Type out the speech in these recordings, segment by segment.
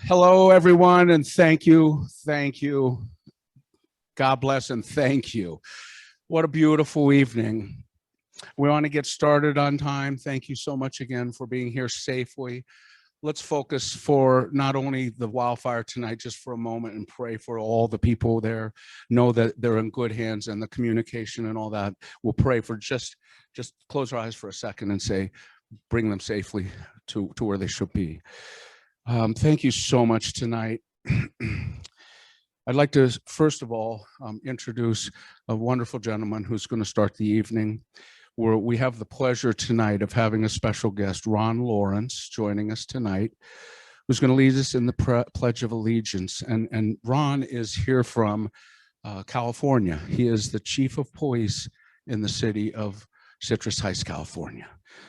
Hello, everyone, and thank you. Thank you. God bless and thank you. What a beautiful evening. We want to get started on time. Thank you so much again for being here safely. Let's focus for not only the wildfire tonight, just for a moment and pray for all the people there. Know that they're in good hands and the communication and all that. We'll pray for just close our eyes for a second and say, bring them safely to where they should be. Thank you so much tonight. I'd like to, first of all, introduce a wonderful gentleman who's going to start the evening. We have the pleasure tonight of having a special guest, Ron Lawrence, joining us tonight, who's going to lead us in the Pledge of Allegiance. And Ron is here from California. He is the chief of police in the city of Citrus Heights, California.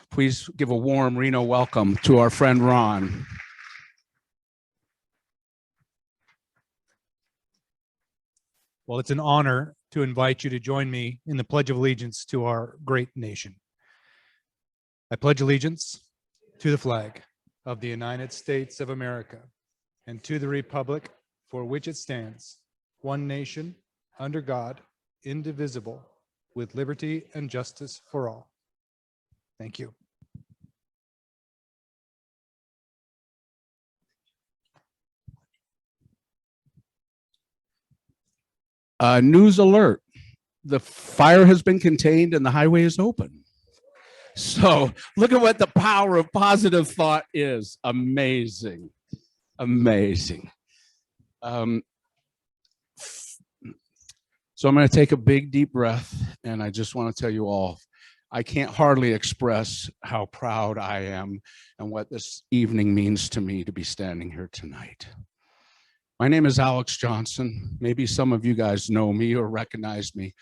Please give a warm Reno welcome to our friend Ron. Well, it's an honor to invite you to join me in the Pledge of Allegiance to our great nation. I pledge allegiance to the flag of the United States of America and to the republic for which it stands, one nation, under God, indivisible, with liberty and justice for all. Thank you. News alert. The fire has been contained and the highway is open. So look at what the power of positive thought is. Amazing. Amazing. So I'm going to take a big, deep breath, and I just want to tell you all, I can't hardly express how proud I am and what this evening means to me to be standing here tonight. My name is Alex Johnson. Maybe some of you guys know me or recognize me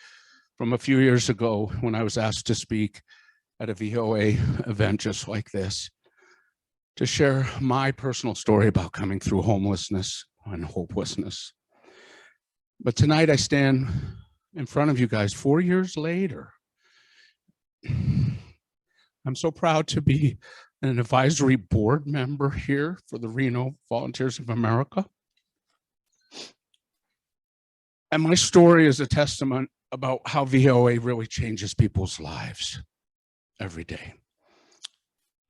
from a few years ago when I was asked to speak at a VOA event just like this, to share my personal story about coming through homelessness and hopelessness. But tonight I stand in front of you guys 4 years later. I'm so proud to be an advisory board member here for the Reno Volunteers of America. And my story is a testament about how VOA really changes people's lives every day.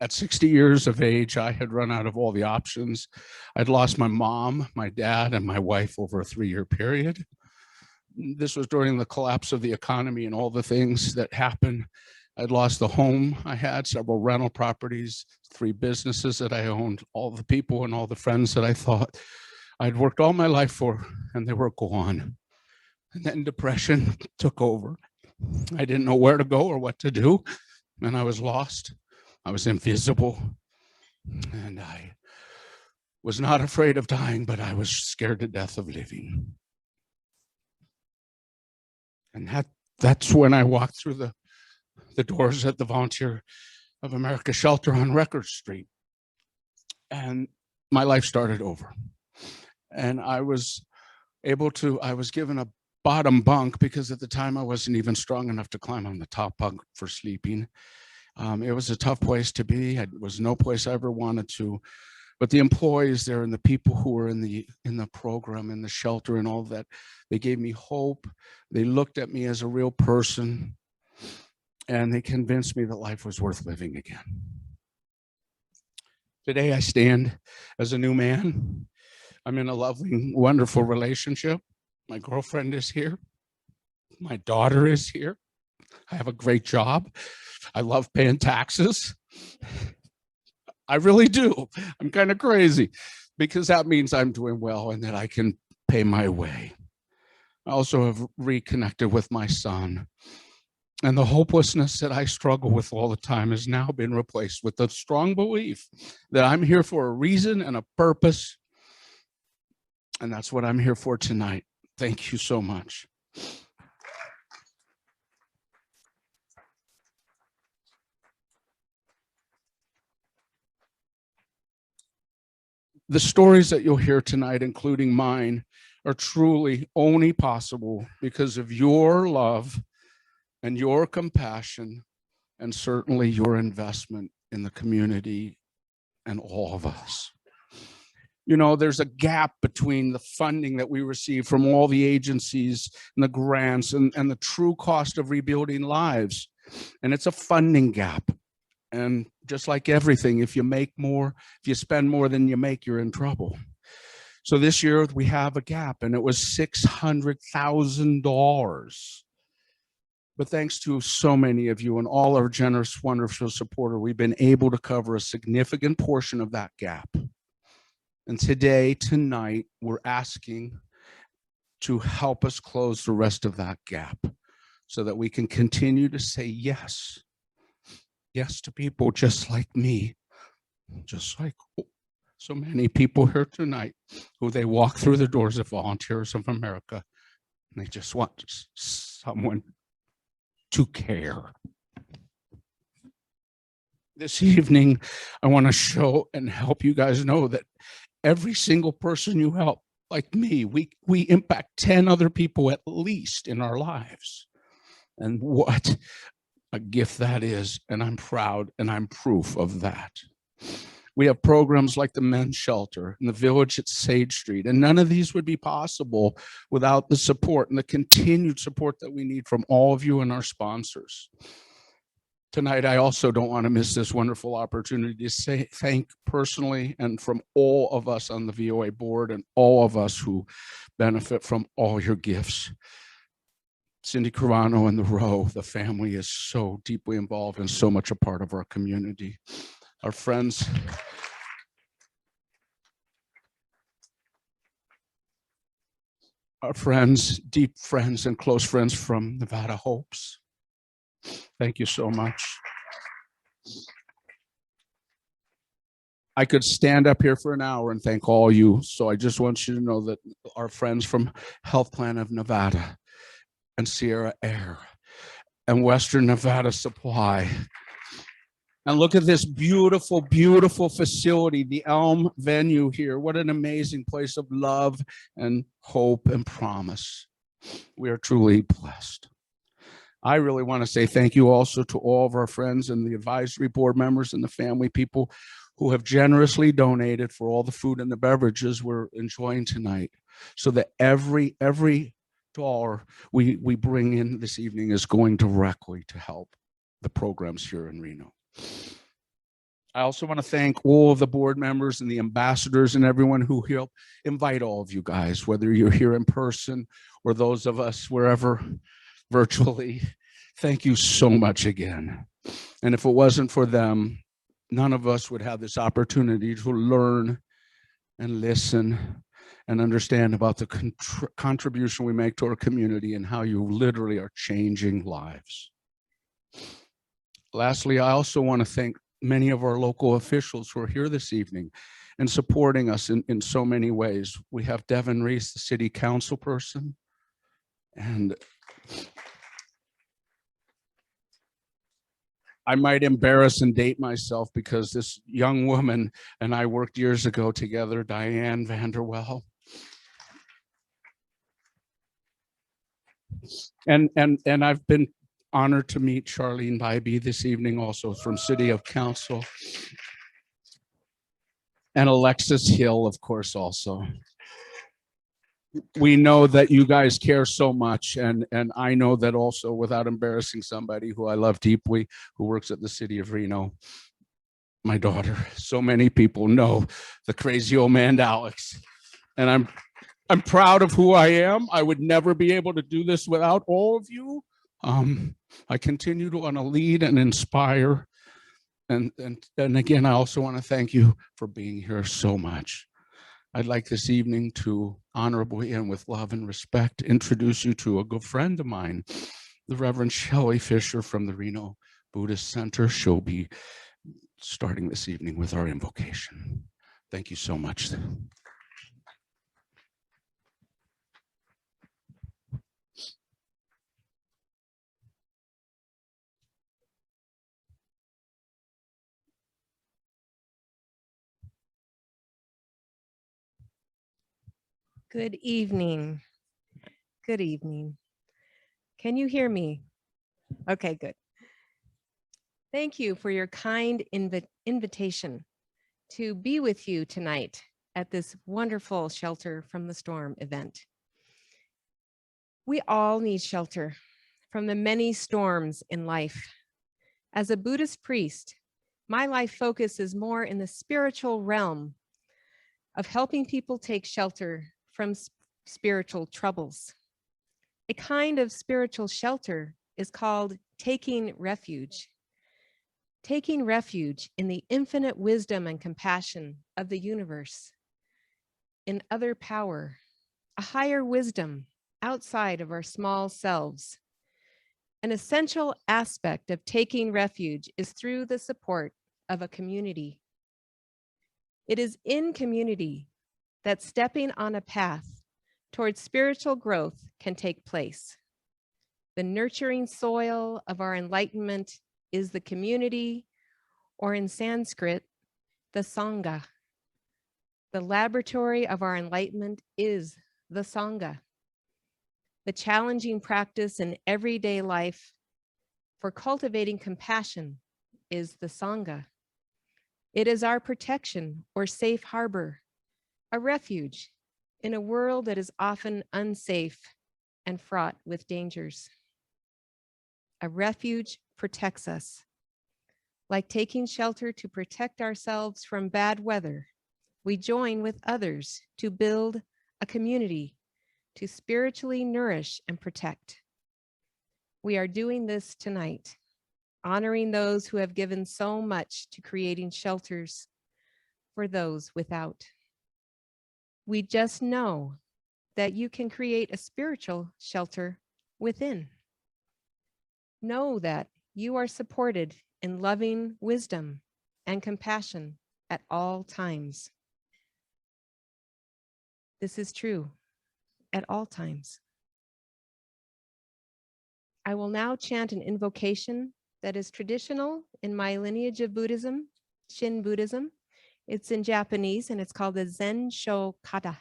At 60 years of age, I had run out of all the options. I'd lost my mom, my dad, and my wife over a 3-year period. This was during the collapse of the economy and all the things that happened. I'd lost the home I had, several rental properties, 3 businesses that I owned, all the people and all the friends that I thought I'd worked all my life for, and they were gone. And then depression took over. I didn't know where to go or what to do, and I was lost. I was invisible, and I was not afraid of dying, but I was scared to death of living. And that's when I walked through the doors at the Volunteer of America shelter on Record Street, and my life started over. And I was given a bottom bunk because at the time I wasn't even strong enough to climb on the top bunk for sleeping. It was a tough place to be. It was no place I ever wanted to. But the employees there and the people who were in the program, in the shelter and all that, they gave me hope. They looked at me as a real person, and they convinced me that life was worth living again. Today I stand as a new man. I'm in a lovely, wonderful relationship. My girlfriend is here. My daughter is here. I have a great job. I love paying taxes. I really do. I'm kind of crazy because that means I'm doing well and that I can pay my way. I also have reconnected with my son. And the hopelessness that I struggle with all the time has now been replaced with the strong belief that I'm here for a reason and a purpose. And that's what I'm here for tonight. Thank you so much. The stories that you'll hear tonight, including mine, are truly only possible because of your love and your compassion, and certainly your investment in the community and all of us. You know, there's a gap between the funding that we receive from all the agencies and the grants and the true cost of rebuilding lives. And it's a funding gap. And just like everything, if you make more, if you spend more than you make, you're in trouble. So this year we have a gap, and it was $600,000. But thanks to so many of you and all our generous, wonderful supporters, we've been able to cover a significant portion of that gap. And tonight, we're asking to help us close the rest of that gap so that we can continue to say yes. Yes to people just like me, just like so many people here tonight who they walk through the doors of Volunteers of America and they just want someone to care. This evening, I want to show and help you guys know that every single person you help, like me, we impact 10 other people at least in our lives. And what a gift that is, and I'm proud and I'm proof of that. We have programs like the men's shelter and the village at Sage Street, and none of these would be possible without the support and the continued support that we need from all of you and our sponsors. Tonight, I also don't want to miss this wonderful opportunity to thank personally and from all of us on the VOA board and all of us who benefit from all your gifts. Cindy Carano and the Row, the family is so deeply involved and so much a part of our community. Our friends, deep friends and close friends from Nevada Hopes. Thank you so much. I could stand up here for an hour and thank all you. So I just want you to know that our friends from Health Plan of Nevada and Sierra Air and Western Nevada Supply. And look at this beautiful, beautiful facility, the Elm venue here. What an amazing place of love and hope and promise. We are truly blessed. I really want to say thank you also to all of our friends and the advisory board members and the family people who have generously donated for all the food and the beverages we're enjoying tonight, so that every dollar we bring in this evening is going directly to help the programs here in Reno. I also want to thank all of the board members and the ambassadors and everyone who helped invite all of you guys, whether you're here in person or those of us wherever virtually. Thank you so much again. And if it wasn't for them, none of us would have this opportunity to learn and listen and understand about the contribution we make to our community and how you literally are changing lives. Lastly, I also want to thank many of our local officials who are here this evening and supporting us in so many ways. We have Devin Reese, the city council person, and I might embarrass and date myself because this young woman and I worked years ago together, Diane Vanderwell. And I've been honored to meet Charlene Bybee this evening, also from City of Council. And Alexis Hill, of course, also. We know that you guys care so much, and I know that also, without embarrassing somebody who I love deeply, who works at the city of Reno, my daughter. So many people know the crazy old man Alex, and I'm proud of who I am. I would never be able to do this without all of you. I continue to want to lead and inspire, and again, I also want to thank you for being here so much. I'd like this evening to honorably and with love and respect introduce you to a good friend of mine, the Reverend Shelly Fisher from the Reno Buddhist Center. She'll be starting this evening with our invocation. Thank you so much. Good evening. Good evening. Can you hear me? Okay, good. Thank you for your kind invitation to be with you tonight at this wonderful Shelter from the Storm event. We all need shelter from the many storms in life. As a Buddhist priest, my life focus is more in the spiritual realm of helping people take shelter from spiritual troubles. A kind of spiritual shelter is called taking refuge. Taking refuge in the infinite wisdom and compassion of the universe, in other power, a higher wisdom outside of our small selves. An essential aspect of taking refuge is through the support of a community. It is in community that stepping on a path towards spiritual growth can take place. The nurturing soil of our enlightenment is the community, or in Sanskrit, the Sangha. The laboratory of our enlightenment is the Sangha. The challenging practice in everyday life for cultivating compassion is the Sangha. It is our protection or safe harbor, a refuge in a world that is often unsafe and fraught with dangers. A refuge protects us. Like taking shelter to protect ourselves from bad weather, we join with others to build a community to spiritually nourish and protect. We are doing this tonight, honoring those who have given so much to creating shelters for those without. We just know that you can create a spiritual shelter within. Know that you are supported in loving wisdom and compassion at all times. This is true at all times. I will now chant an invocation that is traditional in my lineage of Buddhism, Shin Buddhism. It's in Japanese and it's called the Zen Sho Kata.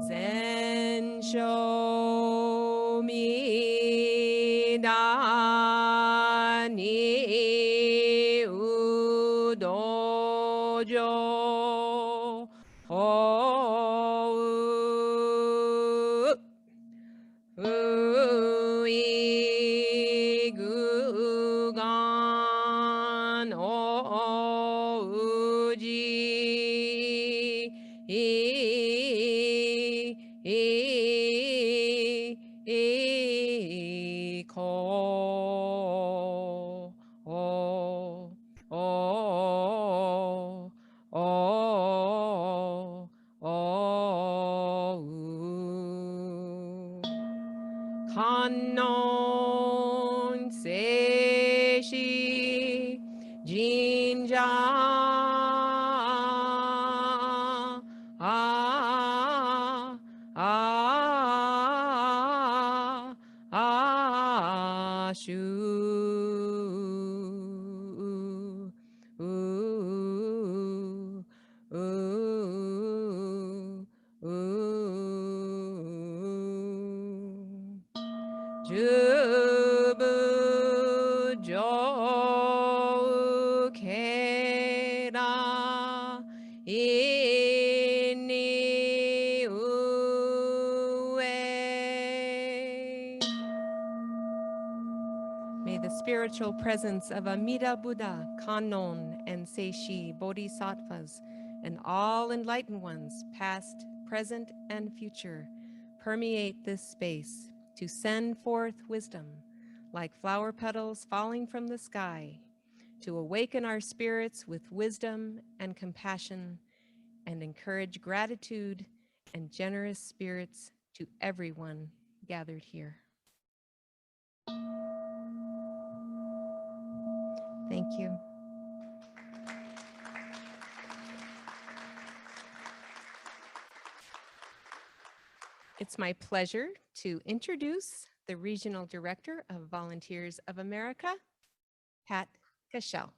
Zen Sho Mi Da Ni U Dojo Ho U I Gu Gan O Uji Ko O O O O Kanon Seishi Jinja Jubu Jo Kera Inni Ue. May the spiritual presence of Amida Buddha, Kannon, and Seishi Bodhisattvas, and all enlightened ones, past, present, and future, permeate this space to send forth wisdom like flower petals falling from the sky, to awaken our spirits with wisdom and compassion, and encourage gratitude and generous spirits to everyone gathered here. Thank you. It's my pleasure to introduce the Regional Director of Volunteers of America, Pat Cashell.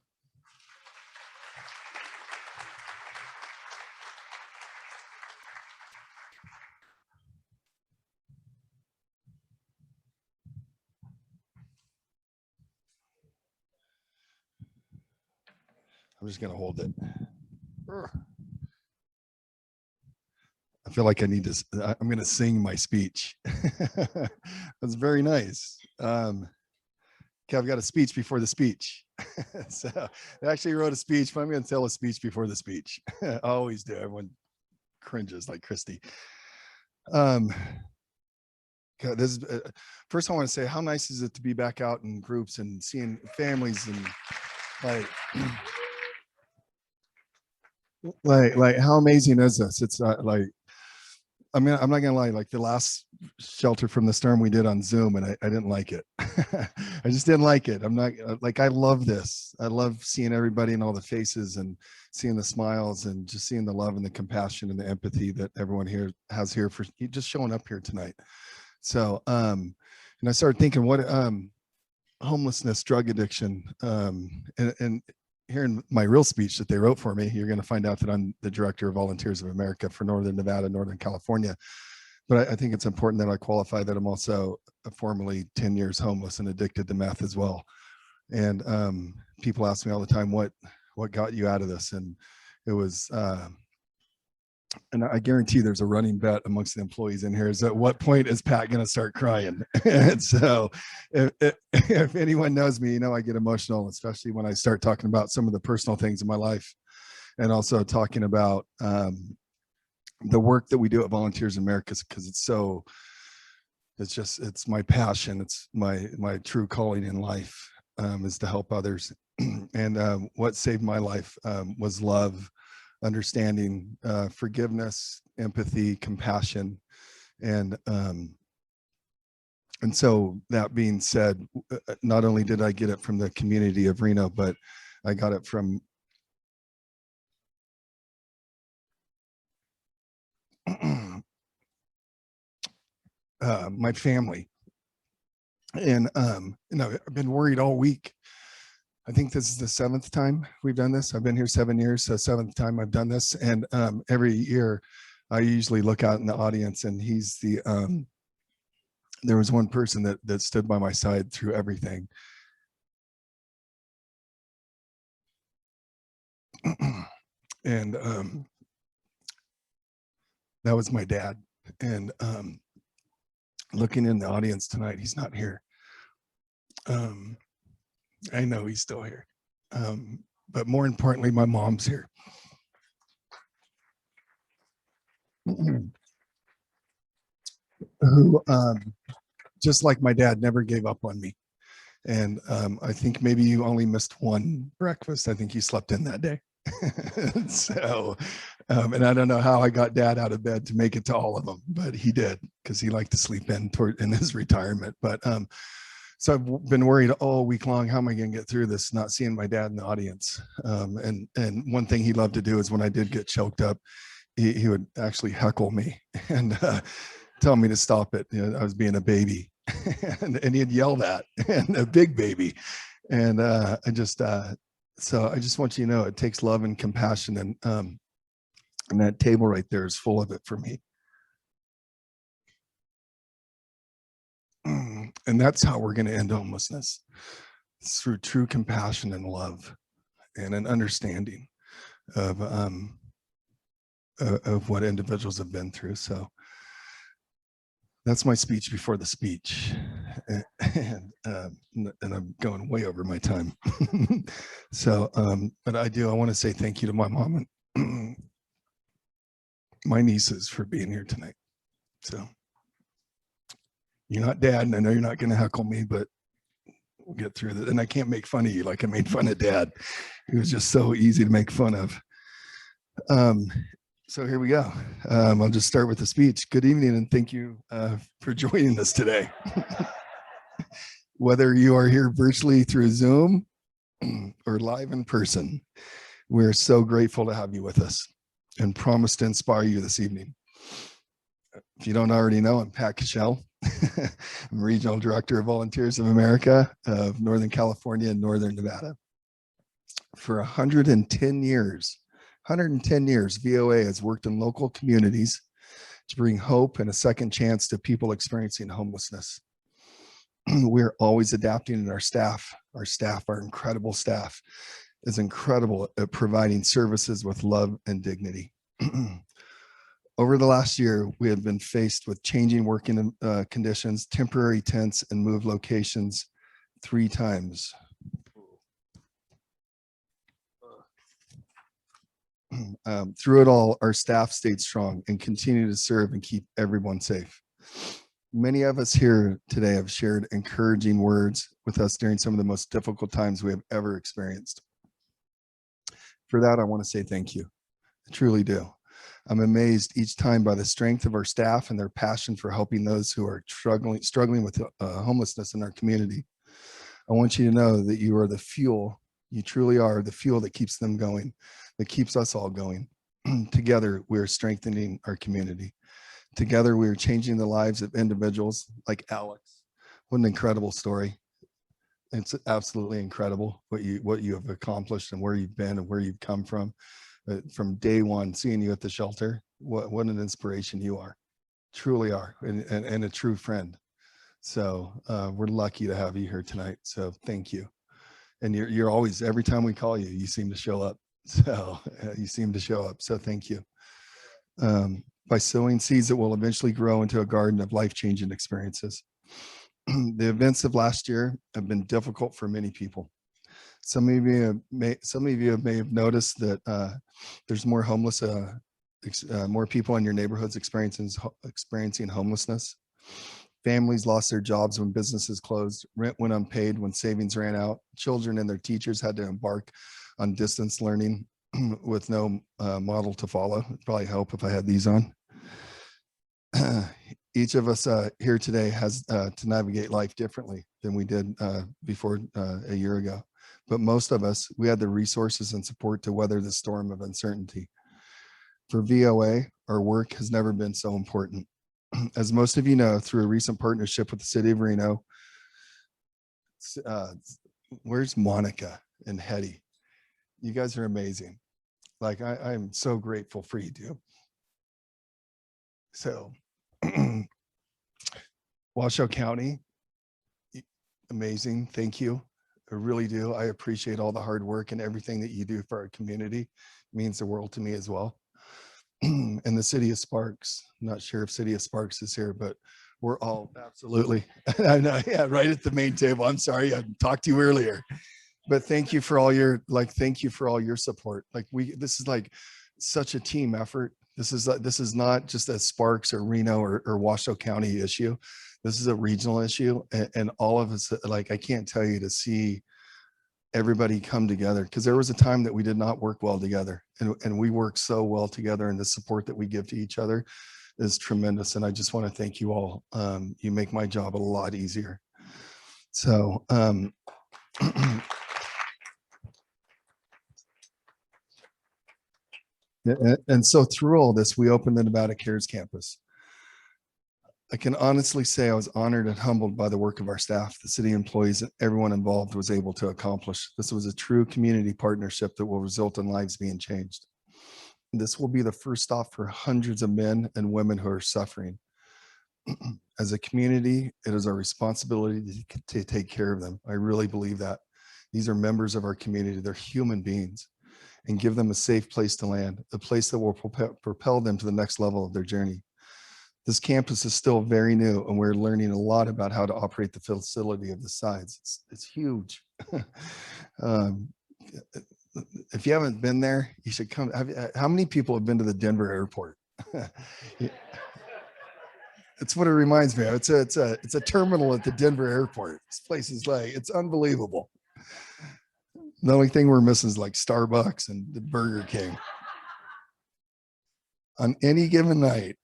I'm just going to hold it. I feel like I need to, I'm going to sing my speech. That's very nice. Okay, I've got a speech before the speech. So I actually wrote a speech, but I'm going to tell a speech before the speech. I always do. Everyone cringes like Christy. God, this is, first I want to say, how nice is it to be back out in groups and seeing families and like how amazing is this? It's like, I mean, I'm not gonna lie, like the last shelter from the storm we did on Zoom, and I didn't like it. I just didn't like it. I'm not like, I love this. I love seeing everybody and all the faces and seeing the smiles and just seeing the love and the compassion and the empathy that everyone here has here for just showing up here tonight. So, and I started thinking, what homelessness, drug addiction, and here in my real speech that they wrote for me, you're going to find out that I'm the director of Volunteers of America for Northern Nevada, Northern California. But I think it's important that I qualify that I'm also formerly 10 years homeless and addicted to meth as well. And people ask me all the time, what got you out of this? And it was, and I guarantee there's a running bet amongst the employees in here is at what point is Pat going to start crying? And so if anyone knows me, you know, I get emotional, especially when I start talking about some of the personal things in my life, and also talking about the work that we do at Volunteers America, because it's my passion. It's my true calling in life, is to help others. And what saved my life was love, understanding, forgiveness, empathy, compassion. And so that being said, not only did I get it from the community of Reno, but I got it from my family. And you know, I've been worried all week. I think this is the 7th time we've done this. I've been here 7 years, so 7th time I've done this. And every year I usually look out in the audience, and he's the, there was one person that stood by my side through everything. And that was my dad. And looking in the audience tonight, he's not here. I know he's still here. But more importantly, my mom's here. Who, just like my dad, never gave up on me. And I think maybe you only missed one breakfast. I think you slept in that day. So, and I don't know how I got dad out of bed to make it to all of them, but he did, because he liked to sleep in his retirement. But so I've been worried all week long, how am I going to get through this, not seeing my dad in the audience? And one thing he loved to do is when I did get choked up, he would actually heckle me and tell me to stop it. You know, I was being a baby, and he'd yell that, and a big baby. And so I just want you to know, it takes love and compassion, and that table right there is full of it for me. And that's how we're going to end homelessness. It's through true compassion and love and an understanding of what individuals have been through. So that's my speech before the speech. And I'm going way over my time. So, but I want to say thank you to my mom and my nieces for being here tonight. So you're not dad, and I know you're not going to heckle me, but we'll get through this. And I can't make fun of you like I made fun of dad. He was just so easy to make fun of. So here we go. I'll just start with the speech. Good evening, and thank you for joining us today. Whether you are here virtually through Zoom or live in person, we're so grateful to have you with us and promise to inspire you this evening. If you don't already know, I'm Pat Cashell. I'm Regional Director of Volunteers of America of Northern California and Northern Nevada. For 110 years, VOA has worked in local communities to bring hope and a second chance to people experiencing homelessness. We're always adapting in our staff, our incredible staff, is incredible at providing services with love and dignity. Over the last year, we have been faced with changing working conditions, temporary tents, and moved locations 3 times. Through it all, our staff stayed strong and continue to serve and keep everyone safe. Many of us here today have shared encouraging words with us during some of the most difficult times we have ever experienced. For that, I want to say thank you. I truly do. I'm amazed each time by the strength of our staff and their passion for helping those who are struggling with homelessness in our community. I want you to know that you are the fuel. You truly are the fuel that keeps them going, that keeps us all going. Together, we are strengthening our community. Together, we are changing the lives of individuals like Alex. What an incredible story. It's absolutely incredible what you have accomplished and where you've been and where you've come from. From day one, seeing you at the shelter, what an inspiration you are. Truly are, and a true friend. So we're lucky to have you here tonight. So thank you. And you're always, every time we call you, you seem to show up. So you seem to show up. So thank you. By sowing seeds that will eventually grow into a garden of life-changing experiences. The events of last year have been difficult for many people. Some of you may have noticed that there's more homeless, more people in your neighborhoods experiencing homelessness. Families lost their jobs when businesses closed. Rent went unpaid when savings ran out. Children and their teachers had to embark on distance learning with no model to follow. It'd probably help if I had these on. Each of us here today has to navigate life differently than we did before a year ago. But most of us, we had the resources and support to weather the storm of uncertainty. For VOA, our work has never been so important. As most of you know, through a recent partnership with the city of Reno, where's Monica and Hetty? You guys are amazing. Like, I'm so grateful for you two. So, Washoe County, amazing. Thank you. I really do. I appreciate all the hard work and everything that you do for our community. It means the world to me as well. And the city of Sparks, I'm not sure if city of Sparks is here, but we're all absolutely, I know, yeah, right at the main table. I'm sorry, I talked to you earlier, but thank you for all your, thank you for all your support. This is like such a team effort. This is not just a Sparks or Reno or Washoe County issue. This is a regional issue, and all of us, I can't tell you, to see everybody come together, because there was a time that we did not work well together, and we work so well together, and the support that we give to each other is tremendous. And I just want to thank you all. You make my job a lot easier. So and so through all this, we opened the Nevada Cares campus. I can honestly say I was honored and humbled by the work of our staff, the city employees, and everyone involved was able to accomplish. This was a true community partnership that will result in lives being changed. This will be the first stop for hundreds of men and women who are suffering. As a community, it is our responsibility to take care of them. I really believe that. These are members of our community. They're human beings, and give them a safe place to land, a place that will propel them to the next level of their journey. This campus is still very new, and we're learning a lot about how to operate the facility of the size. It's huge. If you haven't been there, you should come. How many people have been to the Denver airport? That's what it reminds me of. It's a terminal at the Denver airport. This place is it's unbelievable. The only thing we're missing is Starbucks and the Burger King. On any given night,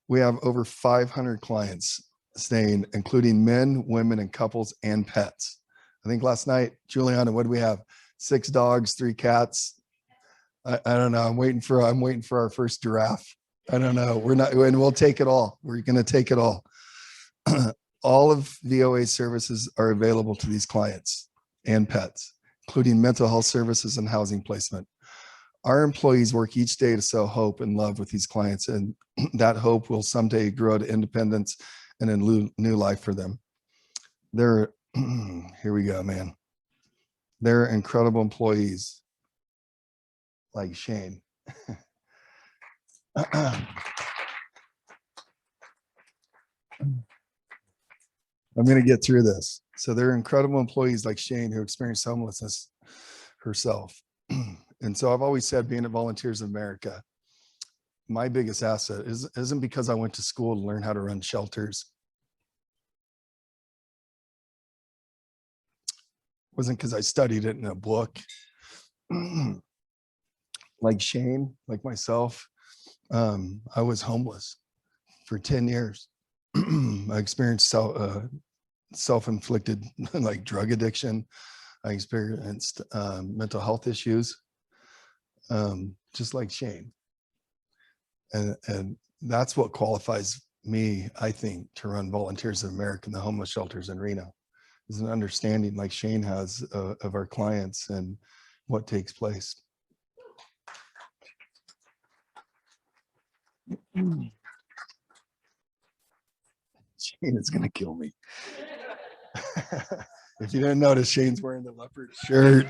we have over 500 clients staying, including men, women, and couples and pets. I think last night, Juliana, what do we have? 6 dogs, 3 cats. I don't know. I'm waiting for our first giraffe. I don't know. And we'll take it all. We're going to take it all. All of VOA services are available to these clients and pets, including mental health services and housing placement. Our employees work each day to sow hope and love with these clients, and that hope will someday grow to independence and a new life for them. Here we go, man. They're incredible employees like Shane. I'm going to get through this. So they're incredible employees like Shane who experienced homelessness herself. And so I've always said, being at Volunteers of America, my biggest asset isn't because I went to school to learn how to run shelters. Wasn't because I studied it in a book. Like Shane, like myself, I was homeless for 10 years. I experienced self-inflicted like drug addiction. I experienced mental health issues, just like Shane. And that's what qualifies me, I think, to run Volunteers of America and the homeless shelters in Reno, is an understanding like Shane has of our clients and what takes place. Shane is going to kill me. If you didn't notice, Shane's wearing the leopard shirt.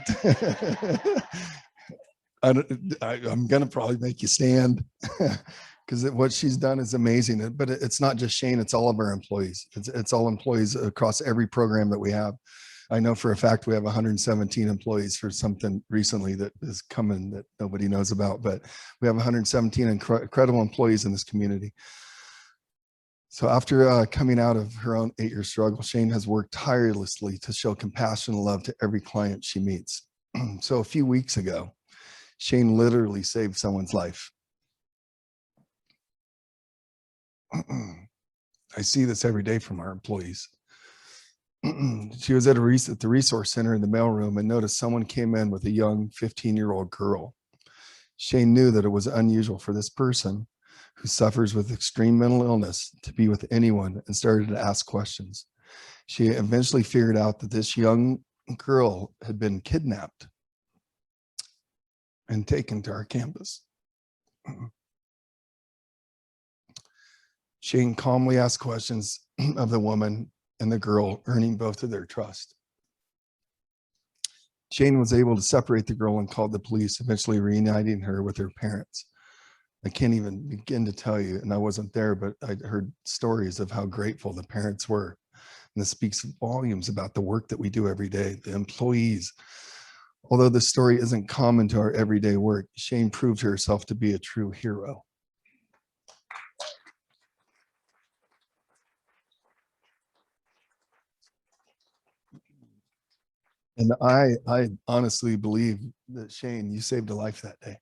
I'm going to probably make you stand because what she's done is amazing. But it's not just Shane, it's all of our employees. It's all employees across every program that we have. I know for a fact we have 117 employees for something recently that is coming that nobody knows about, but we have 117 incredible employees in this community. So after coming out of her own 8-year struggle, Shane has worked tirelessly to show compassion and love to every client she meets. So a few weeks ago, Shane literally saved someone's life. I see this every day from our employees. She was at the resource center in the mailroom and noticed someone came in with a young 15-year-old girl. Shane knew that it was unusual for this person who suffers with extreme mental illness to be with anyone and started to ask questions. She eventually figured out that this young girl had been kidnapped and taken to our campus. Shane calmly asked questions of the woman and the girl, earning both of their trust. Shane was able to separate the girl and called the police, eventually reuniting her with her parents. I can't even begin to tell you, and I wasn't there, but I heard stories of how grateful the parents were. And this speaks volumes about the work that we do every day, the employees. Although this story isn't common to our everyday work, Shane proved herself to be a true hero. And I honestly believe that, Shane, you saved a life that day.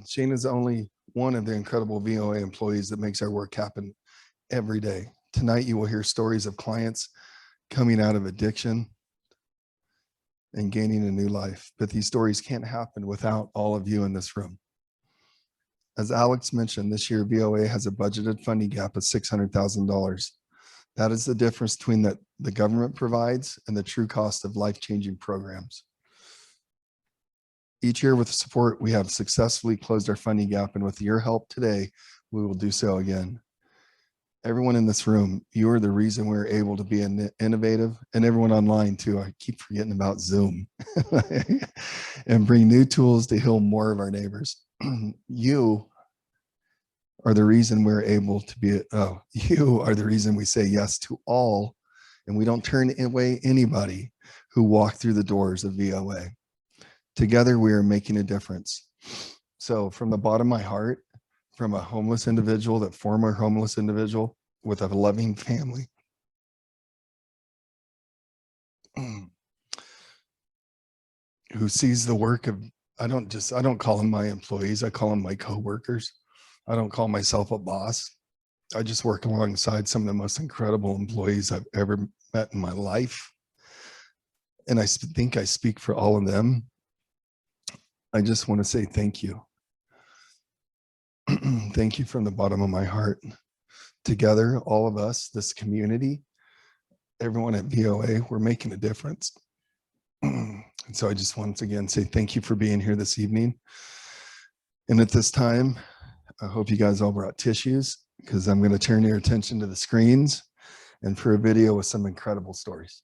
Shane is only one of the incredible VOA employees that makes our work happen every day. Tonight, you will hear stories of clients coming out of addiction and gaining a new life. But these stories can't happen without all of you in this room. As Alex mentioned, this year, VOA has a budgeted funding gap of $600,000. That is the difference between the government provides and the true cost of life-changing programs. Each year with support, we have successfully closed our funding gap, and with your help today, we will do so again. Everyone in this room, you are the reason we're able to be innovative, and everyone online too. I keep forgetting about Zoom and bring new tools to heal more of our neighbors. You are the reason we're able to be, you are the reason we say yes to all, and we don't turn away anybody who walk through the doors of VOA. Together, we are making a difference. So from the bottom of my heart, from a homeless individual, that former homeless individual with a loving family, who sees the work of, I don't call them my employees, I call them my coworkers. I don't call myself a boss. I just work alongside some of the most incredible employees I've ever met in my life. And I think I speak for all of them. I just want to say thank you. Thank you from the bottom of my heart. Together, all of us, this community, everyone at VOA, we're making a difference. And so I just once again say thank you for being here this evening. And at this time, I hope you guys all brought tissues, because I'm going to turn your attention to the screens and for a video with some incredible stories.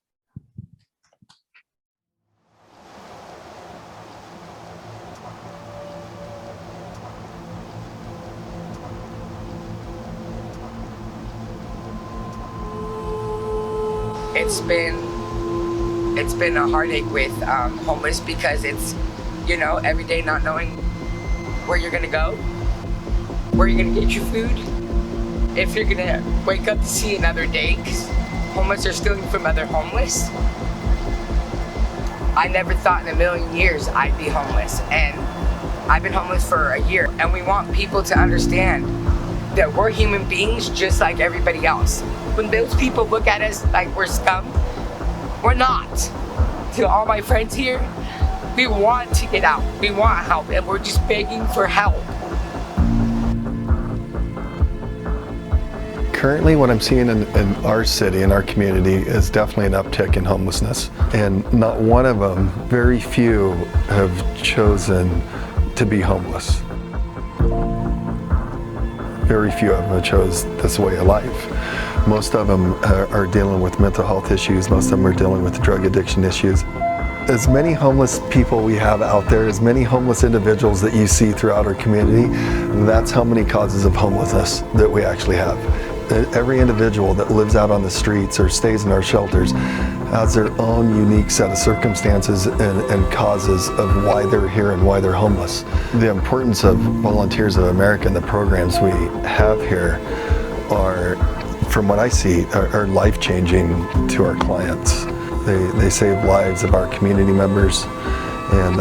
it's been a heartache with homeless, because it's, you know, every day not knowing where you're gonna go, where you're gonna get your food, if you're gonna wake up to see another day, because homeless are stealing from other homeless. I never thought in a million years I'd be homeless, and I've been homeless for a year. And we want people to understand that we're human beings just like everybody else. When those people look at us like we're scum, we're not. To all my friends here, we want to get out, we want help, and we're just begging for help. Currently, what I'm seeing in our city, in our community, is definitely an uptick in homelessness. And not one of them, very few, have chosen to be homeless. Very few of them have chose this way of life. Most of them are dealing with mental health issues. Most of them are dealing with drug addiction issues. As many homeless people we have out there, as many homeless individuals that you see throughout our community, that's how many causes of homelessness that we actually have. Every individual that lives out on the streets or stays in our shelters has their own unique set of circumstances and causes of why they're here and why they're homeless. The importance of Volunteers of America and the programs we have here are, from what I see, are life-changing to our clients. They save lives of our community members, and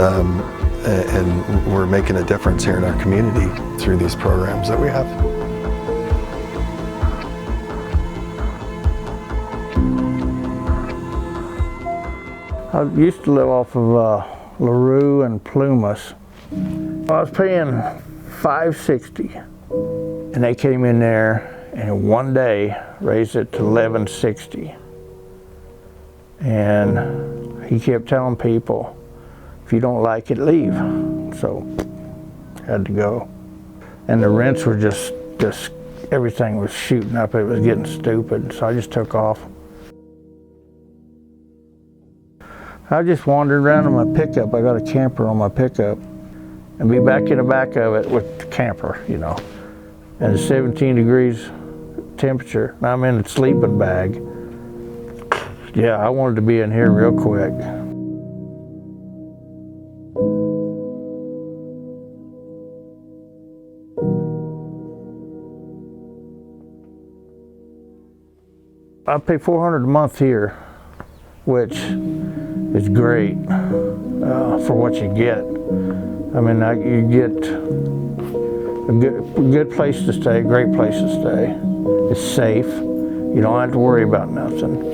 we're making a difference here in our community through these programs that we have. I used to live off of LaRue and Plumas. I was paying $5.60, and they came in there and in one day raised it to $11.60. And he kept telling people, if you don't like it, leave. So had to go. And the rents were just everything was shooting up. It was getting stupid, so I just took off. I just wandered around in my pickup. I got a camper on my pickup, and be back in the back of it with the camper, you know. And it's 17 degrees temperature. I'm in a sleeping bag. Yeah, I wanted to be in here real quick. I pay $400 a month here, which is great for what you get. I mean, you get a good place to stay, great place to stay. It's safe. You don't have to worry about nothing.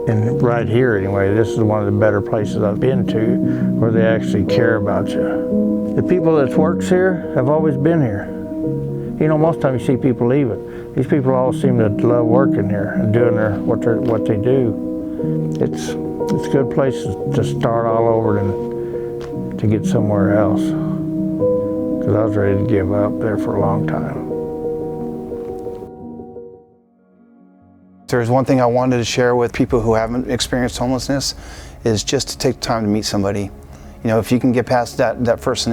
And right here, anyway, this is one of the better places I've been to where they actually care about you. The people that works here have always been here. You know, most time you see people leaving. These people all seem to love working here and doing what they do. It's a good place to start all over and to get somewhere else. Because I was ready to give up there for a long time. There's one thing I wanted to share with people who haven't experienced homelessness is just to take time to meet somebody. You know, if you can get past that first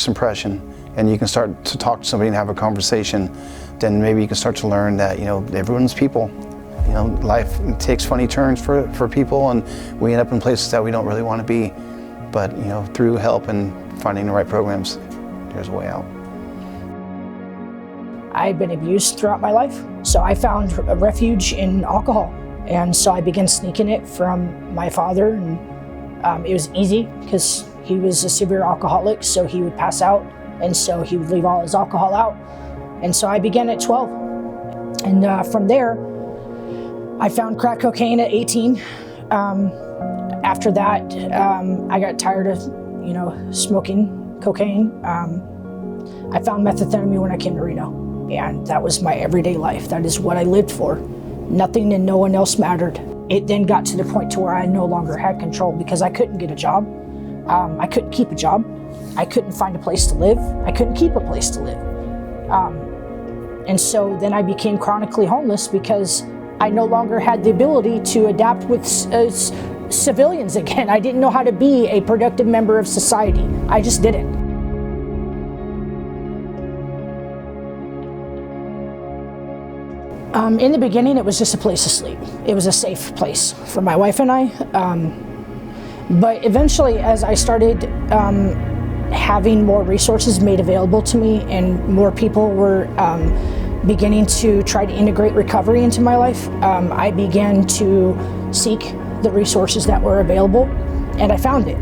impression and you can start to talk to somebody and have a conversation, then maybe you can start to learn that, you know, everyone's people. You know, life takes funny turns for people, and we end up in places that we don't really want to be. But, you know, through help and finding the right programs, there's a way out. I had been abused throughout my life, so I found a refuge in alcohol. And so I began sneaking it from my father, and it was easy because he was a severe alcoholic, so he would pass out, and so he would leave all his alcohol out. And so I began at 12. And from there, I found crack cocaine at 18. After that, I got tired of, you know, smoking cocaine. I found methamphetamine when I came to Reno. And that was my everyday life. That is what I lived for. Nothing and no one else mattered. It then got to the point to where I no longer had control because I couldn't get a job. I couldn't keep a job. I couldn't find a place to live. I couldn't keep a place to live. And so then I became chronically homeless because I no longer had the ability to adapt with civilians again. I didn't know how to be a productive member of society. I just didn't. In the beginning, it was just a place to sleep. It was a safe place for my wife and I. But eventually, as I started having more resources made available to me and more people were beginning to try to integrate recovery into my life, I began to seek the resources that were available, and I found it.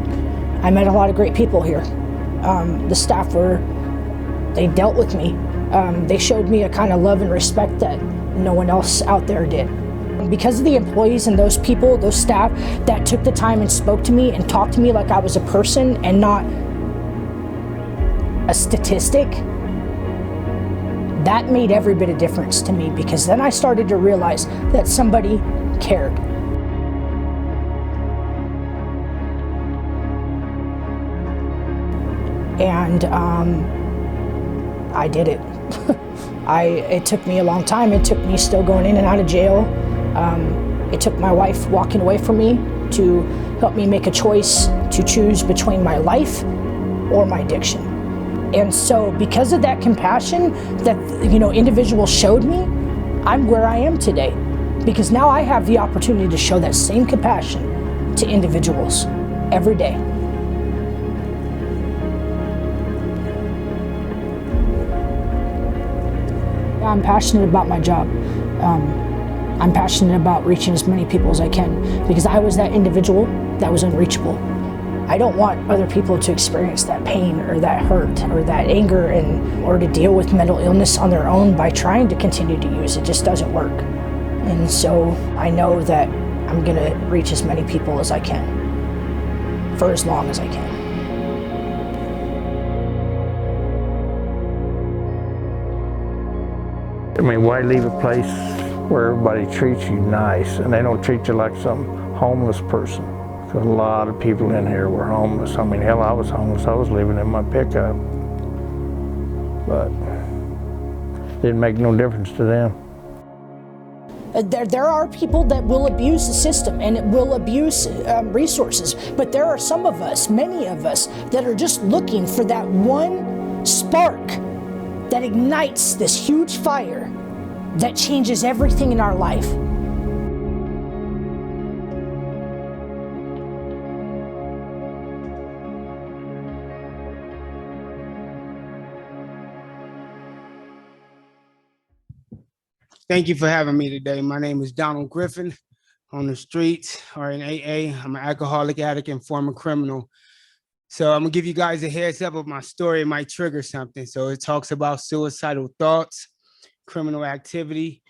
I met a lot of great people here. The staff they dealt with me. They showed me a kind of love and respect that no one else out there did. Because of the employees and those people, those staff that took the time and spoke to me and talked to me like I was a person and not a statistic, that made every bit of difference to me, because then I started to realize that somebody cared. And I did it. It took me a long time. It took me still going in and out of jail. It took my wife walking away from me to help me make a choice to choose between my life or my addiction. And so because of that compassion that individuals showed me, I'm where I am today. Because now I have the opportunity to show that same compassion to individuals every day. I'm passionate about my job. I'm passionate about reaching as many people as I can, because I was that individual that was unreachable. I don't want other people to experience that pain or that hurt or that anger or to deal with mental illness on their own by trying to continue to use. It just doesn't work. And so I know that I'm gonna reach as many people as I can for as long as I can. I mean, why leave a place where everybody treats you nice and they don't treat you like some homeless person? Because a lot of people in here were homeless. I mean, hell, I was homeless. I was living in my pickup. But it didn't make no difference to them. There are people that will abuse the system and it will abuse resources, but there are some of us, many of us, that are just looking for that one spark that ignites this huge fire that changes everything in our life. Thank you for having me today. My name is Donald Griffin. On the streets or in AA, I'm an alcoholic, addict, and former criminal. So I'm gonna give you guys a heads up of my story. It might trigger something. So it talks about suicidal thoughts, criminal activity,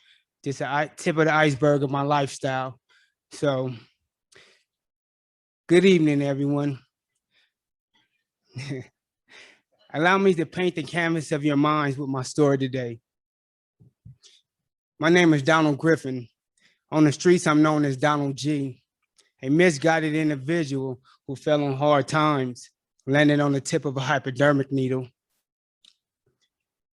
just a tip of the iceberg of my lifestyle. So good evening, everyone. Allow me to paint the canvas of your minds with my story today. My name is Donald Griffin. On the streets, I'm known as Donald G, a misguided individual who fell on hard times, landed on the tip of a hypodermic needle.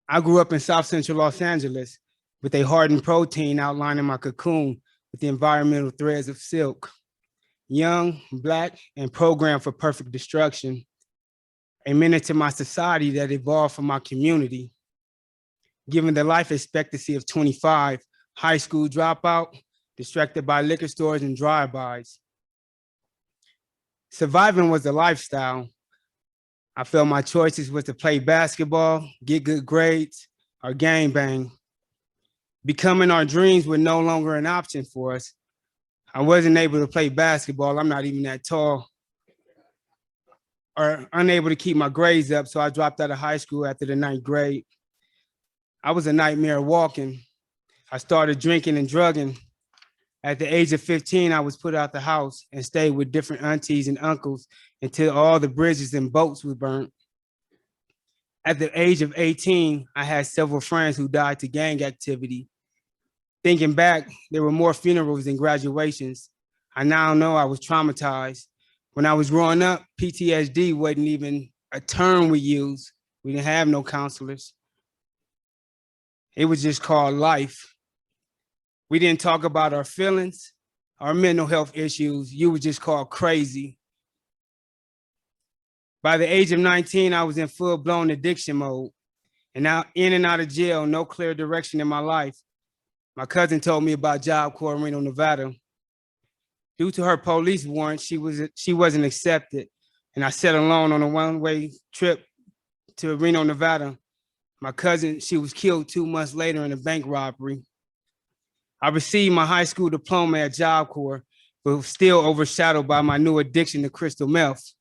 I grew up in South Central Los Angeles with a hardened protein outlining my cocoon with the environmental threads of silk. Young, Black, and programmed for perfect destruction. A menace to my society that evolved from my community. Given the life expectancy of 25, high school dropout, distracted by liquor stores and drive-bys. Surviving was a lifestyle. I felt my choices was to play basketball, get good grades, or gangbang. Becoming our dreams were no longer an option for us. I wasn't able to play basketball. I'm not even that tall. Or unable to keep my grades up, so I dropped out of high school after the 9th grade. I was a nightmare walking. I started drinking and drugging. At the age of 15, I was put out the house and stayed with different aunties and uncles until all the bridges and boats were burnt. At the age of 18, I had several friends who died to gang activity. Thinking back, there were more funerals than graduations. I now know I was traumatized. When I was growing up, PTSD wasn't even a term we used. We didn't have no counselors. It was just called life. We didn't talk about our feelings, our mental health issues. You were just called crazy. By the age of 19, I was in full-blown addiction mode. And now in and out of jail, no clear direction in my life. My cousin told me about Job Corps in Reno, Nevada. Due to her police warrant, she wasn't accepted, and I sat alone on a one-way trip to Reno, Nevada. My cousin, she was killed 2 months later in a bank robbery. I received my high school diploma at Job Corps, but was still overshadowed by my new addiction to crystal meth.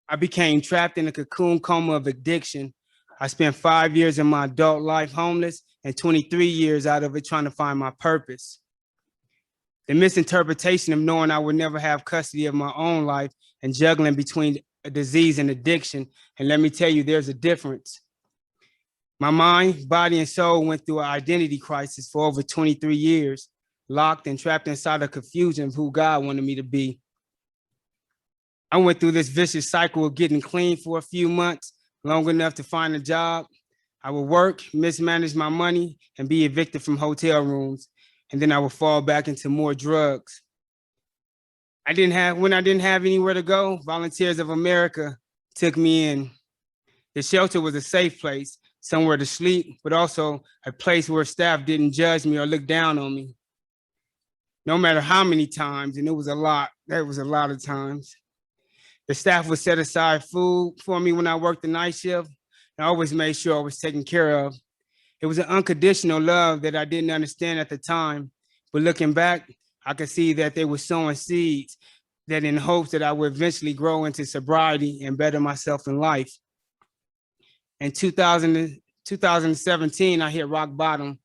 I became trapped in a cocoon coma of addiction. I spent 5 years in my adult life homeless and 23 years out of it trying to find my purpose. The misinterpretation of knowing I would never have custody of my own life and juggling between a disease and addiction. And let me tell you, there's a difference. My mind, body, and soul went through an identity crisis for over 23 years, locked and trapped inside a confusion of who God wanted me to be. I went through this vicious cycle of getting clean for a few months, long enough to find a job. I would work, mismanage my money, and be evicted from hotel rooms. And then I would fall back into more drugs. When I didn't have anywhere to go, Volunteers of America took me in. The shelter was a safe place, somewhere to sleep, but also a place where staff didn't judge me or look down on me. No matter how many times, and it was a lot, that was a lot of times. The staff would set aside food for me when I worked the night shift. I always made sure I was taken care of. It was an unconditional love that I didn't understand at the time, but looking back, I could see that they were sowing seeds that in hopes that I would eventually grow into sobriety and better myself in life. In 2017, I hit rock bottom.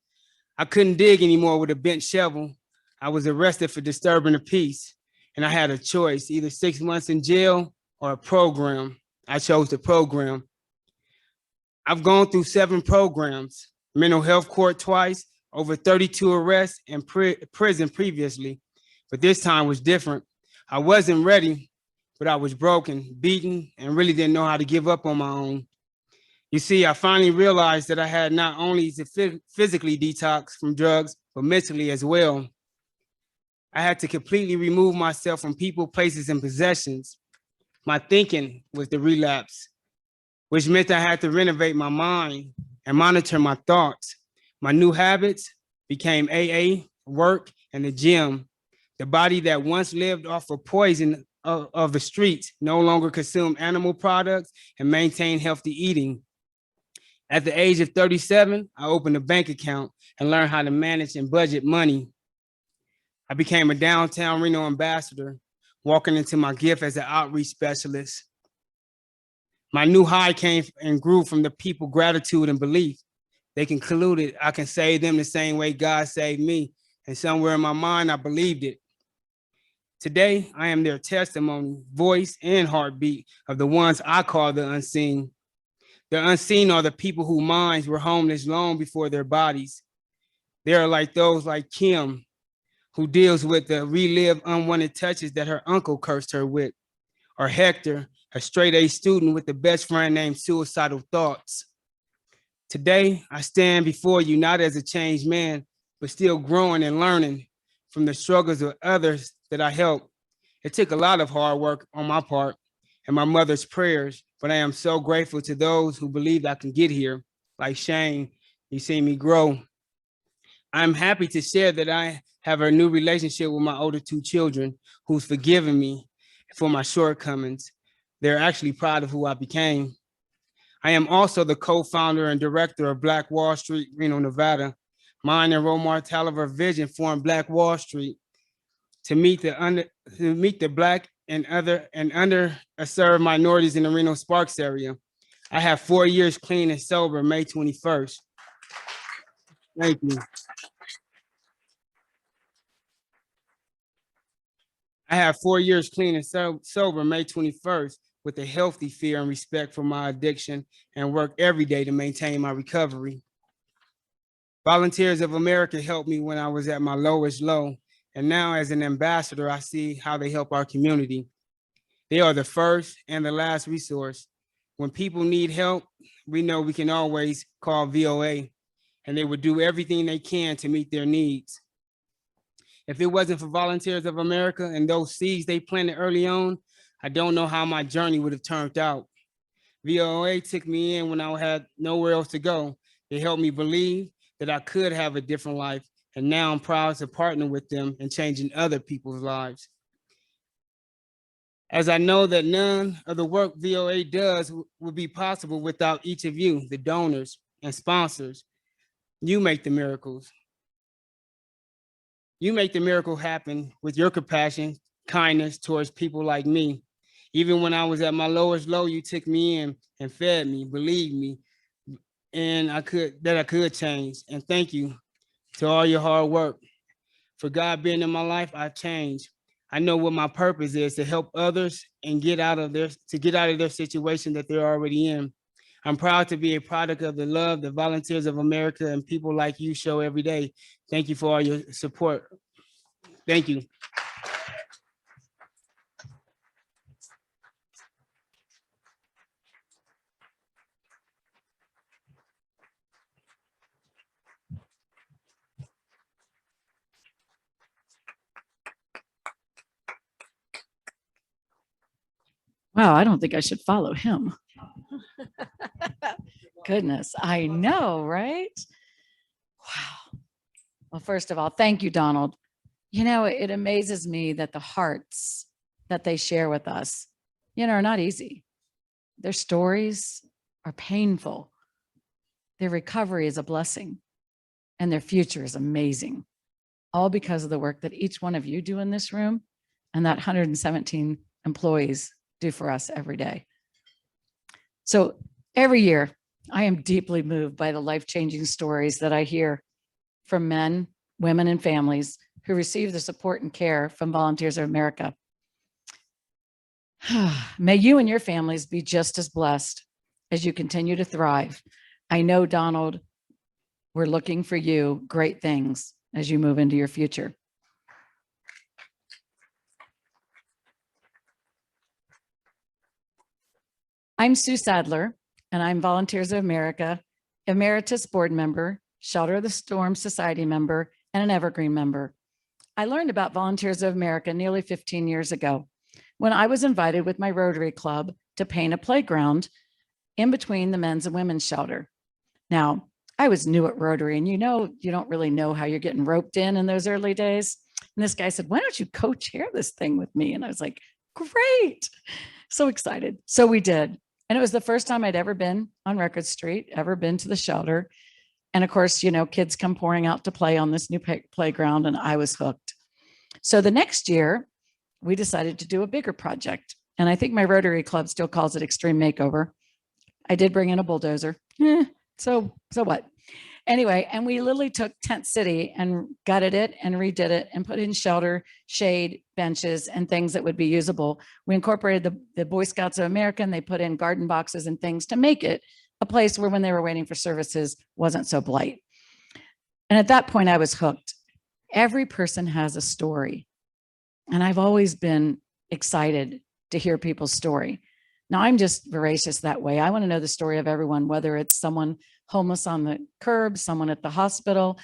I couldn't dig anymore with a bent shovel. I was arrested for disturbing the peace, and I had a choice, either 6 months in jail or a program. I chose the program. I've gone through 7 programs, mental health court twice, over 32 arrests, and prison previously, but this time was different. I wasn't ready, but I was broken, beaten, and really didn't know how to give up on my own. You see, I finally realized that I had not only to physically detox from drugs, but mentally as well. I had to completely remove myself from people, places, and possessions. My thinking was the relapse, which meant I had to renovate my mind and monitor my thoughts. My new habits became AA, work, and the gym. The body that once lived off of poison of the streets no longer consumed animal products and maintained healthy eating. At the age of 37, I opened a bank account and learned how to manage and budget money. I became a downtown Reno ambassador, walking into my gift as an outreach specialist. My new high came and grew from the people gratitude and belief. They concluded I can save them the same way God saved me, and somewhere in my mind, I believed it. Today, I am their testimony, voice, and heartbeat of the ones I call the unseen. The unseen are the people whose minds were homeless long before their bodies. They are like those like Kim, who deals with the relived unwanted touches that her uncle cursed her with, or Hector, a straight-A student with a best friend named suicidal thoughts. Today, I stand before you not as a changed man, but still growing and learning from the struggles of others that I helped. It took a lot of hard work on my part and my mother's prayers, but I am so grateful to those who believed I can get here, like Shane. You see me grow. I'm happy to share that I have a new relationship with my older 2 children who's forgiven me for my shortcomings. They're actually proud of who I became. I am also the co-founder and director of Black Wall Street, Reno, Nevada. Mine and Romar Taliver's vision formed Black Wall Street to meet the Black and underserved minorities in the Reno Sparks area. I have 4 years clean and sober, May 21st. Thank you. I have 4 years clean and sober, May 21st, with a healthy fear and respect for my addiction, and work every day to maintain my recovery. Volunteers of America helped me when I was at my lowest low, and now as an ambassador, I see how they help our community. They are the first and the last resource. When people need help, we know we can always call VOA, and they would do everything they can to meet their needs. If it wasn't for Volunteers of America and those seeds they planted early on, I don't know how my journey would have turned out. VOA took me in when I had nowhere else to go. They helped me believe that I could have a different life. And now I'm proud to partner with them in changing other people's lives. As I know that none of the work VOA does would be possible without each of you, the donors and sponsors. You make the miracles. You make the miracle happen with your compassion, kindness towards people like me. Even when I was at my lowest low, you took me in and fed me, believed me, and I could change. And thank you to all your hard work. For God being in my life, I've changed. I know what my purpose is, to help others and get out of their situation that they're already in. I'm proud to be a product of the love that Volunteers of America and people like you show every day. Thank you for all your support. Thank you. Wow, I don't think I should follow him. Goodness, I know, right? Wow. Well, first of all, thank you, Donald. You know, it amazes me that the hearts that they share with us, you know, are not easy. Their stories are painful. Their recovery is a blessing, and their future is amazing. All because of the work that each one of you do in this room and that 117 employees do for us every day. So every year, I am deeply moved by the life-changing stories that I hear from men, women, and families who receive the support and care from Volunteers of America. May you and your families be just as blessed as you continue to thrive. I know, Donald, we're looking for you great things as you move into your future. I'm Sue Sadler, and I'm Volunteers of America, Emeritus Board Member, Shelter of the Storm Society member, and an Evergreen member. I learned about Volunteers of America nearly 15 years ago when I was invited with my Rotary Club to paint a playground in between the men's and women's shelter. Now, I was new at Rotary, and you know, you don't really know how you're getting roped in those early days. And this guy said, "Why don't you co-chair this thing with me?" And I was like, great, so excited. So we did. And it was the first time I'd ever been on Record Street, ever been to the shelter. And of course, you know, kids come pouring out to play on this new playground, and I was hooked. So the next year, we decided to do a bigger project. And I think my Rotary Club still calls it Extreme Makeover. I did bring in a bulldozer. So what? Anyway, and we literally took Tent City and gutted it and redid it and put in shelter, shade, benches, and things that would be usable. We incorporated the Boy Scouts of America, and they put in garden boxes and things to make it a place where when they were waiting for services wasn't so blight. And at that point, I was hooked. Every person has a story. And I've always been excited to hear people's story. Now, I'm just voracious that way. I want to know the story of everyone, whether it's someone homeless on the curb, someone at the hospital,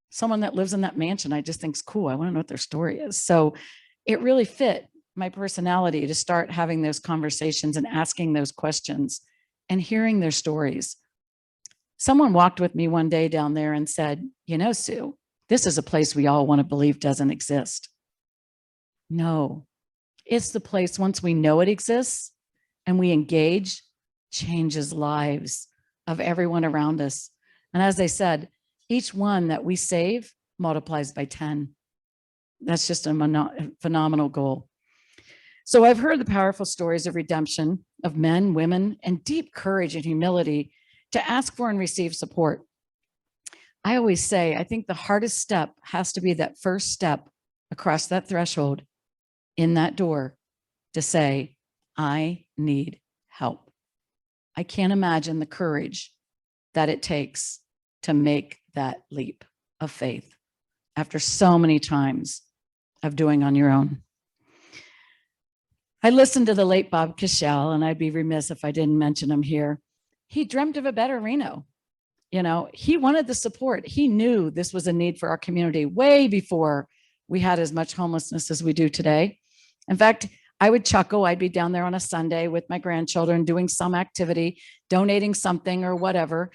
someone that lives in that mansion I just think is cool. I want to know what their story is. So it really fit my personality to start having those conversations and asking those questions and hearing their stories. Someone walked with me one day down there and said, "You know, Sue, this is a place we all want to believe doesn't exist." No, it's the place once we know it exists and we engage, changes lives of everyone around us. And as I said, each one that we save multiplies by 10. That's just a phenomenal goal. So I've heard the powerful stories of redemption of men, women, and deep courage and humility to ask for and receive support. I always say, I think the hardest step has to be that first step across that threshold in that door to say, I need help. I can't imagine the courage that it takes to make that leap of faith after so many times of doing on your own. I listened to the late Bob Cashell, and I'd be remiss if I didn't mention him here. He dreamt of a better Reno. You know, he wanted the support. He knew this was a need for our community way before we had as much homelessness as we do today. In fact, I would chuckle. I'd be down there on a Sunday with my grandchildren doing some activity, donating something or whatever.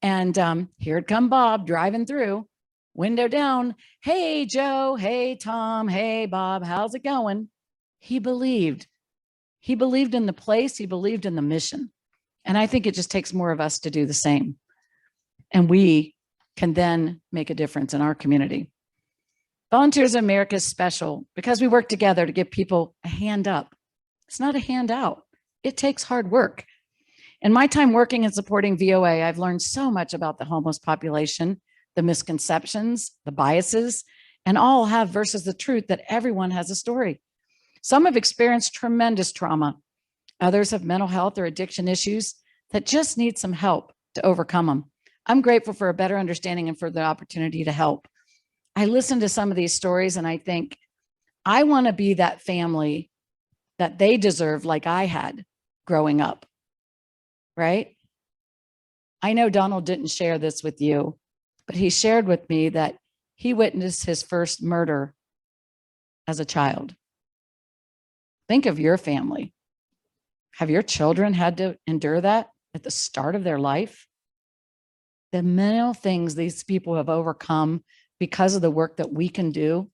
And here'd come Bob driving through, window down. Hey, Joe. Hey, Tom. Hey, Bob. How's it going? He believed. He believed in the place. He believed in the mission. And I think it just takes more of us to do the same. And we can then make a difference in our community. Volunteers of America is special because we work together to give people a hand up. It's not a handout. It takes hard work. In my time working and supporting VOA, I've learned so much about the homeless population, the misconceptions, the biases, and all have versus the truth that everyone has a story. Some have experienced tremendous trauma. Others have mental health or addiction issues that just need some help to overcome them. I'm grateful for a better understanding and for the opportunity to help. I listen to some of these stories and I think, I want to be that family that they deserve like I had growing up, right? I know Donald didn't share this with you, but he shared with me that he witnessed his first murder as a child. Think of your family. Have your children had to endure that at the start of their life? The mental things these people have overcome because of the work that we can do,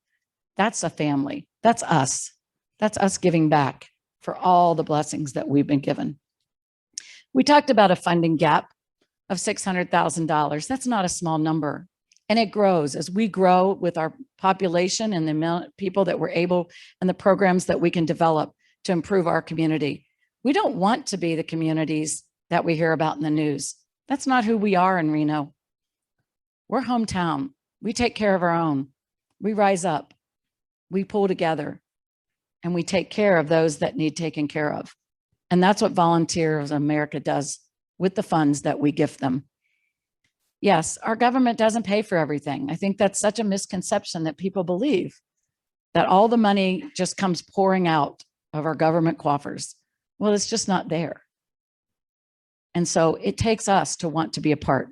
that's a family. That's us. That's us giving back for all the blessings that we've been given. We talked about a funding gap of $600,000. That's not a small number. And it grows as we grow with our population and the amount of people that we're able and the programs that we can develop to improve our community. We don't want to be the communities that we hear about in the news. That's not who we are in Reno. We're hometown. We take care of our own. We rise up. We pull together. And we take care of those that need taken care of. And that's what Volunteers of America does with the funds that we gift them. Yes, our government doesn't pay for everything. I think that's such a misconception that people believe that all the money just comes pouring out of our government coffers. Well, it's just not there. And so it takes us to want to be a part.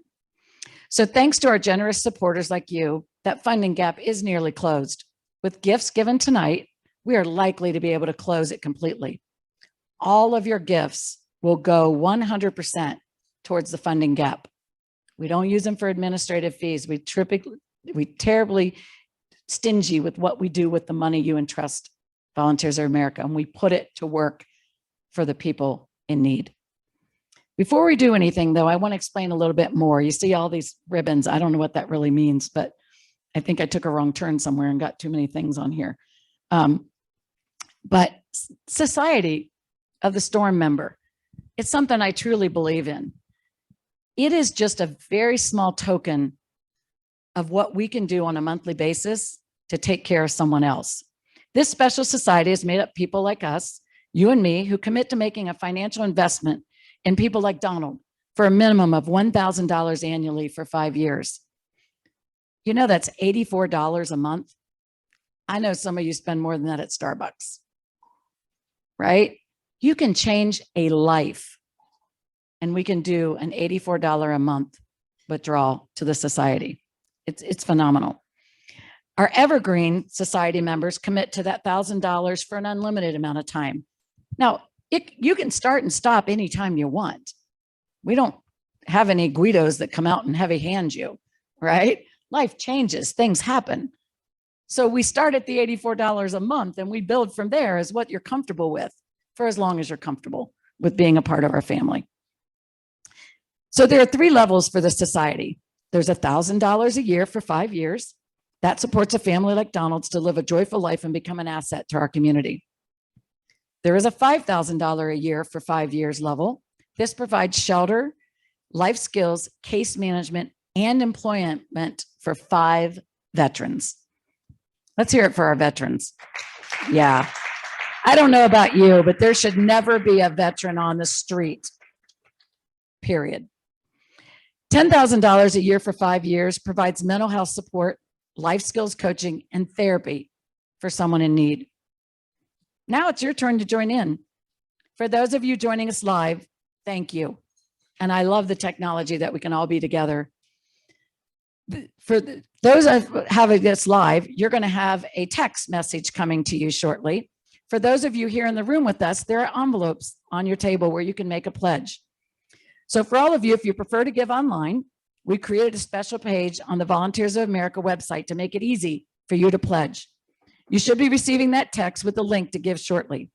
So thanks to our generous supporters like you, that funding gap is nearly closed. With gifts given tonight, we are likely to be able to close it completely. All of your gifts will go 100% towards the funding gap. We don't use them for administrative fees. We terribly stingy with what we do with the money you entrust Volunteers of America, and we put it to work for the people in need. Before we do anything, though, I want to explain a little bit more. You see all these ribbons. I don't know what that really means, but I think I took a wrong turn somewhere and got too many things on here. But Society of the Storm member, it's something I truly believe in. It is just a very small token of what we can do on a monthly basis to take care of someone else. This special society is made up of people like us, you and me, who commit to making a financial investment in people like Donald for a minimum of $1,000 annually for 5 years. You know, that's $84 a month. I know some of you spend more than that at Starbucks, right? You can change a life, and we can do an $84 a month withdrawal to the society. It's phenomenal. Our Evergreen Society members commit to that $1,000 for an unlimited amount of time. Now, you can start and stop anytime you want. We don't have any Guidos that come out and heavy hand you, right? Life changes, things happen. So we start at the $84 a month and we build from there as what you're comfortable with for as long as you're comfortable with being a part of our family. So there are 3 levels for the society. There's $1,000 a year for 5 years. That supports a family like Donald's to live a joyful life and become an asset to our community. There is a $5,000 a year for 5 years level. This provides shelter, life skills, case management, and employment for 5 veterans. Let's hear it for our veterans. Yeah. I don't know about you, but there should never be a veteran on the street, period. $10,000 a year for 5 years provides mental health support, life skills coaching, and therapy for someone in need. Now it's your turn to join in. For those of you joining us live, thank you. And I love the technology that we can all be together. For those having this live, you're going to have a text message coming to you shortly. For those of you here in the room with us, there are envelopes on your table where you can make a pledge. So for all of you, if you prefer to give online, we created a special page on the Volunteers of America website to make it easy for you to pledge. You should be receiving that text with the link to give shortly.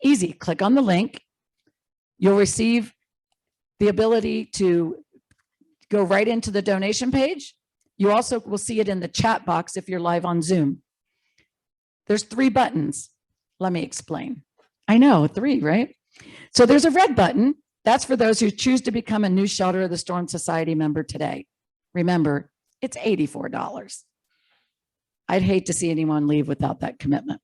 Easy, click on the link. You'll receive the ability to go right into the donation page. You also will see it in the chat box if you're live on Zoom. There's 3 buttons. Let me explain. I know, 3, right? So there's a red button. That's for those who choose to become a new Shelter of the Storm Society member today. Remember, it's $84. I'd hate to see anyone leave without that commitment.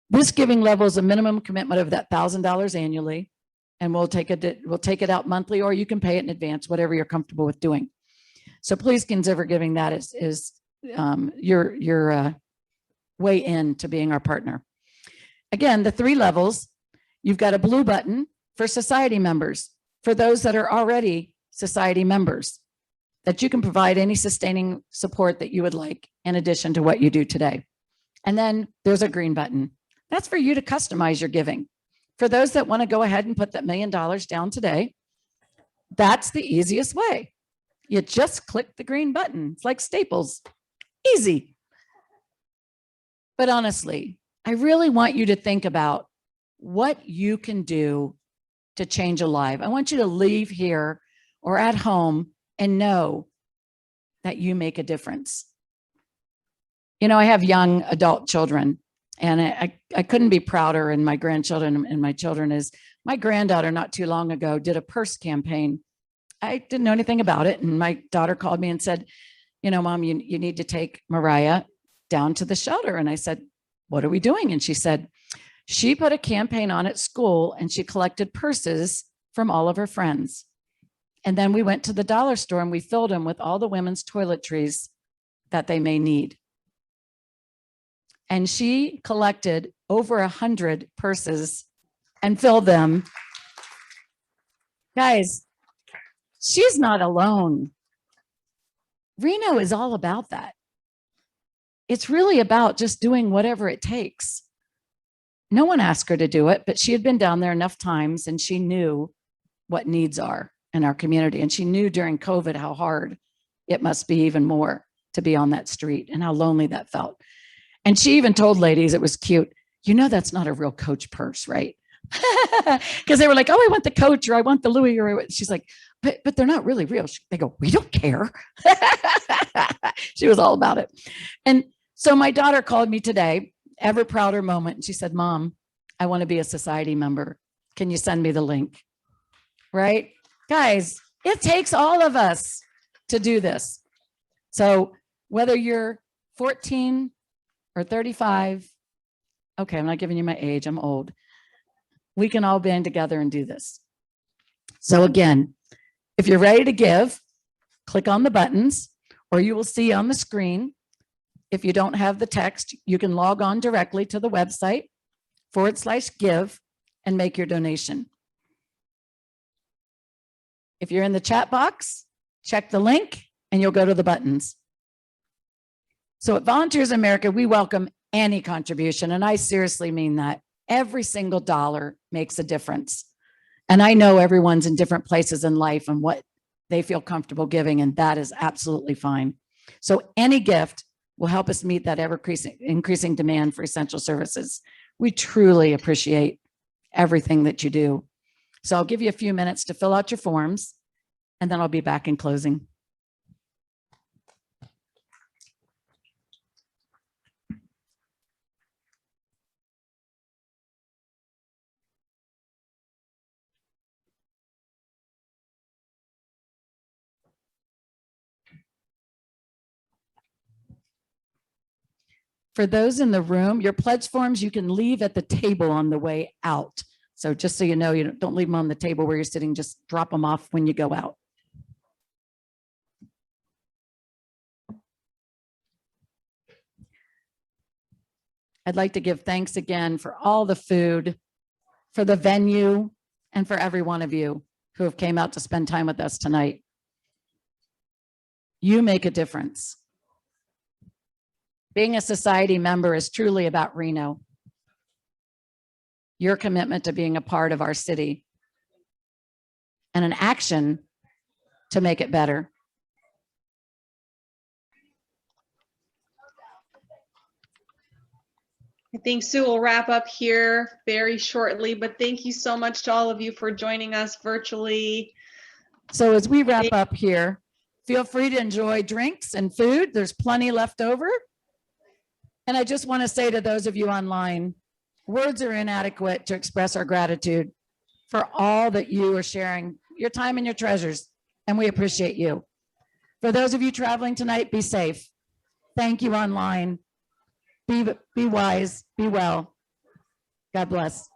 This giving level is a minimum commitment of that $1,000 annually, and we'll take it out monthly, or you can pay it in advance, whatever you're comfortable with doing. So please consider giving that as your way in to being our partner. Again, the 3 levels, you've got a blue button for society members, for those that are already society members, that you can provide any sustaining support that you would like in addition to what you do today. And then there's a green button. That's for you to customize your giving. For those that want to go ahead and put that $1 million down today, that's the easiest way. You just click the green button. It's like Staples. Easy. But honestly, I really want you to think about what you can do to change a life. I want you to leave here or at home and know that you make a difference. You know, I have young adult children, and I couldn't be prouder in my grandchildren and my children. Is my granddaughter not too long ago did a purse campaign. I didn't know anything about it. And my daughter called me and said, you know, Mom, you need to take Mariah down to the shelter. And I said, what are we doing? And she said, she put a campaign on at school and she collected purses from all of her friends. And then we went to the dollar store and we filled them with all the women's toiletries that they may need. And she collected over 100 purses and filled them. Guys, she's not alone. Reno is all about that. It's really about just doing whatever it takes. No one asked her to do it, but she had been down there enough times and she knew what needs are in our community. And she knew during COVID how hard it must be even more to be on that street and how lonely that felt. And she even told ladies, it was cute, you know, that's not a real Coach purse, right? Because they were like, oh, I want the Coach, or I want the Louis, or she's like, but they're not really real. They go, we don't care. She was all about it. And so my daughter called me today, ever prouder moment. And she said, Mom, I want to be a society member. Can you send me the link? Right? Guys, it takes all of us to do this. So whether you're 14 or 35, okay, I'm not giving you my age, I'm old. We can all band together and do this. So again, if you're ready to give, click on the buttons, or you will see on the screen. If you don't have the text, you can log on directly to the website /give and make your donation. If you're in the chat box, check the link and you'll go to the buttons. So at Volunteers America, we welcome any contribution, and I seriously mean that. Every single dollar makes a difference. And I know everyone's in different places in life and what they feel comfortable giving, and that is absolutely fine. So any gift will help us meet that increasing demand for essential services. We truly appreciate everything that you do. So I'll give you a few minutes to fill out your forms, and then I'll be back in closing. For those in the room, your pledge forms you can leave at the table on the way out. So just so you know, you don't leave them on the table where you're sitting, just drop them off when you go out. I'd like to give thanks again for all the food, for the venue, and for every one of you who have came out to spend time with us tonight. You make a difference. Being a society member is truly about Reno. Your commitment to being a part of our city and an action to make it better. I think Sue will wrap up here very shortly, but thank you so much to all of you for joining us virtually. So as we wrap up here, feel free to enjoy drinks and food. There's plenty left over. And I just want to say to those of you online, words are inadequate to express our gratitude for all that you are sharing, your time and your treasures, and we appreciate you. For those of you traveling tonight, be safe. Thank you online. Be wise, be well. God bless.